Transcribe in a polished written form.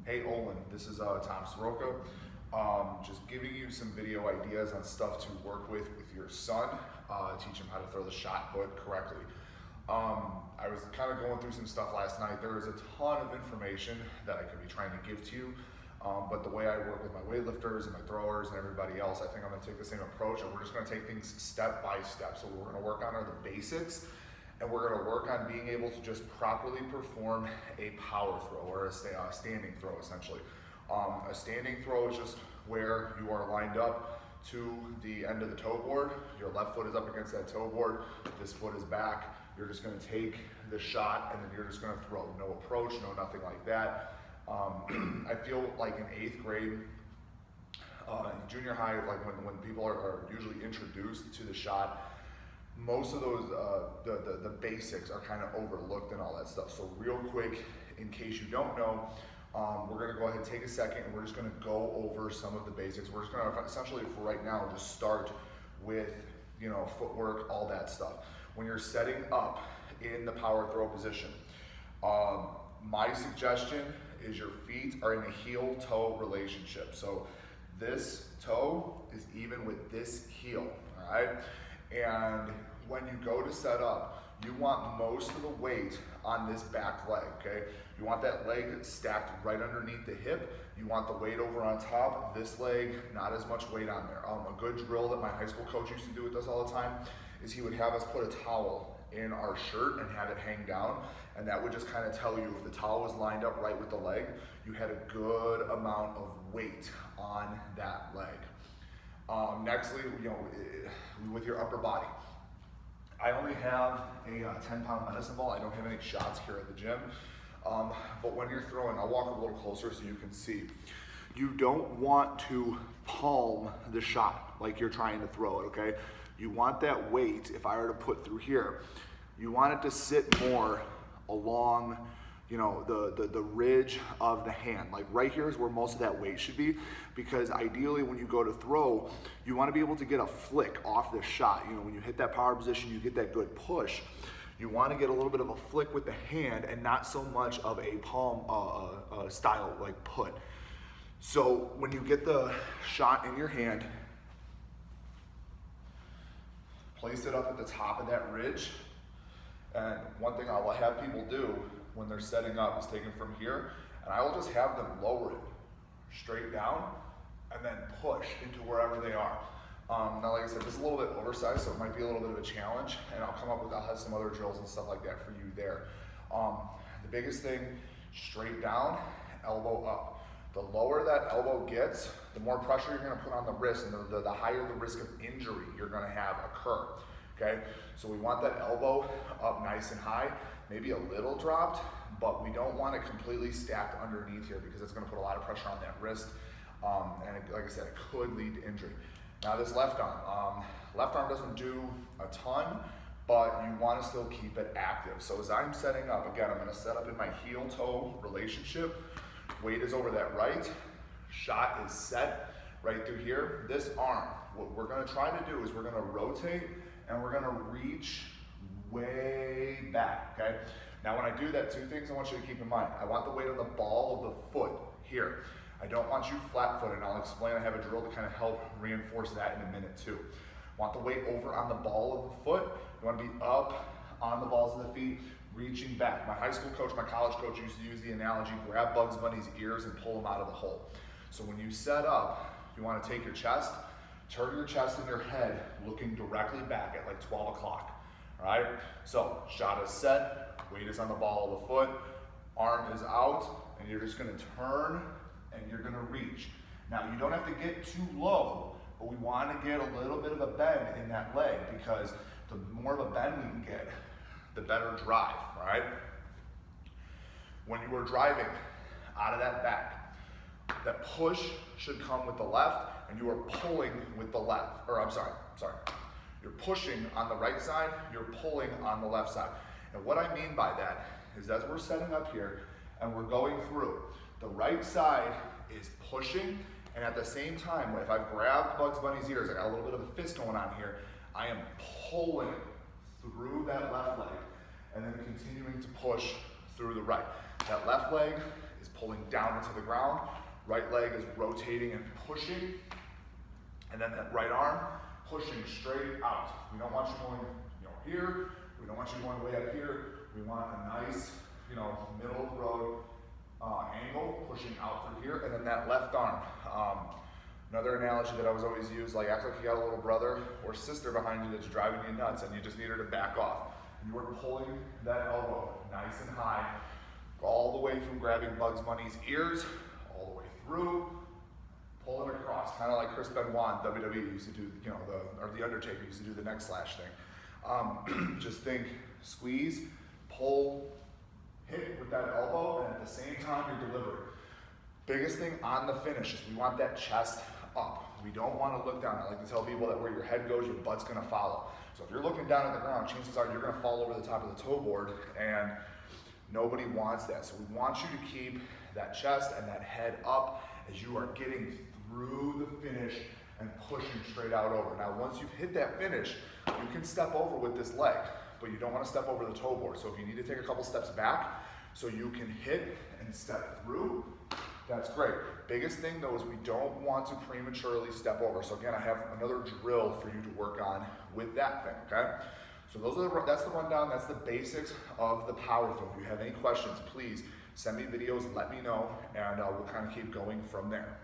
Hey Olin, this is Tom Soroka. Just giving you some video ideas on stuff to work with your son, teach him how to throw the shot put correctly. I was kind of going through some stuff last night. There is a ton of information that I could be trying to give to you, but the way I work with my weightlifters and my throwers and everybody else, I think I'm going to take the same approach, and we're just going to take things step by step. So what we're going to work on are the basics, and we're going to work on being able to just properly perform a power throw or a standing throw, essentially. A standing throw is just where you are lined up to the end of the toe board. Your left foot is up against that toe board. This foot is back. You're just going to take the shot and then you're just going to throw. No approach, no nothing like that. I feel like in 8th grade, junior high, like when people are usually introduced to the shot, most of those, the basics are kind of overlooked and all that stuff. So real quick, in case you don't know, we're gonna go ahead and take a second and we're just gonna go over some of the basics. We're just gonna essentially, for right now, just start with, footwork, all that stuff. When you're setting up in the power throw position, my suggestion is your feet are in a heel-toe relationship. So this toe is even with this heel, all right? And when you go to set up, you want most of the weight on this back leg, okay? You want that leg stacked right underneath the hip. You want the weight over on top. This leg, not as much weight on there. A good drill that my high school coach used to do with us all the time is he would have us put a towel in our shirt and have it hang down, and that would just kind of tell you if the towel was lined up right with the leg, you had a good amount of weight on that leg. Nextly, with your upper body. I only have a 10-pound medicine ball. I don't have any shots here at the gym. But when you're throwing, I'll walk a little closer so you can see. You don't want to palm the shot like you're trying to throw it, okay? You want that weight, if I were to put through here, you want it to sit more along the ridge of the hand. Like right here is where most of that weight should be, because ideally when you go to throw, you want to be able to get a flick off the shot. When you hit that power position, you get that good push. You want to get a little bit of a flick with the hand and not so much of a palm style like put. So when you get the shot in your hand, place it up at the top of that ridge. And one thing I'll have people do when they're setting up is take them from here, and I will just have them lower it straight down and then push into wherever they are. Now, like I said, this is a little bit oversized, so it might be a little bit of a challenge, and I'll have some other drills and stuff like that for you there. The biggest thing, straight down, elbow up. The lower that elbow gets, the more pressure you're gonna put on the wrist, and the higher the risk of injury you're gonna have occur, okay? So we want that elbow up nice and high, maybe a little dropped, but we don't want it completely stacked underneath here because it's gonna put a lot of pressure on that wrist, like I said, it could lead to injury. Now this left arm doesn't do a ton, but you want to still keep it active. So as I'm setting up, again, I'm going to set up in my heel-toe relationship. Weight is over that right. Shot is set right through here. This arm, what we're going to try to do is we're going to rotate and we're going to reach way back, okay? Now when I do that, two things I want you to keep in mind. I want the weight on the ball of the foot here. I don't want you flat-footed, and I'll explain. I have a drill to kind of help reinforce that in a minute too. Want the weight over on the ball of the foot. You want to be up on the balls of the feet, reaching back. My high school coach, my college coach used to use the analogy, grab Bugs Bunny's ears and pull him out of the hole. So when you set up, you want to take your chest, turn your chest and your head looking directly back at like 12 o'clock, all right? So shot is set, weight is on the ball of the foot, arm is out, and you're just going to turn and you're gonna reach. Now you don't have to get too low, but we wanna get a little bit of a bend in that leg because the more of a bend we can get, the better drive, all right? When you are driving out of that back, that push should come with the left and you are pulling with the left, or I'm sorry. You're pushing on the right side, you're pulling on the left side. And what I mean by that is as we're setting up here and we're going through, the right side is pushing, and at the same time, if I've grabbed Bugs Bunny's ears, I got a little bit of a fist going on here, I am pulling through that left leg, and then continuing to push through the right. That left leg is pulling down into the ground. Right leg is rotating and pushing. And then that right arm pushing straight out. We don't want you going, here. We don't want you going way up here. We want a nice, middle of the road angle, pushing out through here. And then that left arm. Another analogy that I was always used, like act like you got a little brother or sister behind you that's driving you nuts and you just need her to back off. And you are pulling that elbow nice and high, all the way from grabbing Bugs Bunny's ears, all the way through, pull it across, kind of like Chris Benoit in WWE used to do, or The Undertaker used to do the neck slash thing. Just think, squeeze, pull, hit with that elbow, and at the same time you're delivering. Biggest thing on the finish is we want that chest up. We don't want to look down. I like to tell people that where your head goes, your butt's going to follow. So if you're looking down at the ground, chances are you're going to fall over the top of the toe board, and nobody wants that. So we want you to keep that chest and that head up as you are getting through the finish and pushing straight out over. Now, once you've hit that finish, you can step over with this leg, but you don't want to step over the toe board. So if you need to take a couple steps back so you can hit and step through, that's great. Biggest thing though is we don't want to prematurely step over. So again, I have another drill for you to work on with that thing, okay? So that's the rundown, that's the basics of the power throw. If you have any questions, please send me videos, let me know, and we'll kind of keep going from there.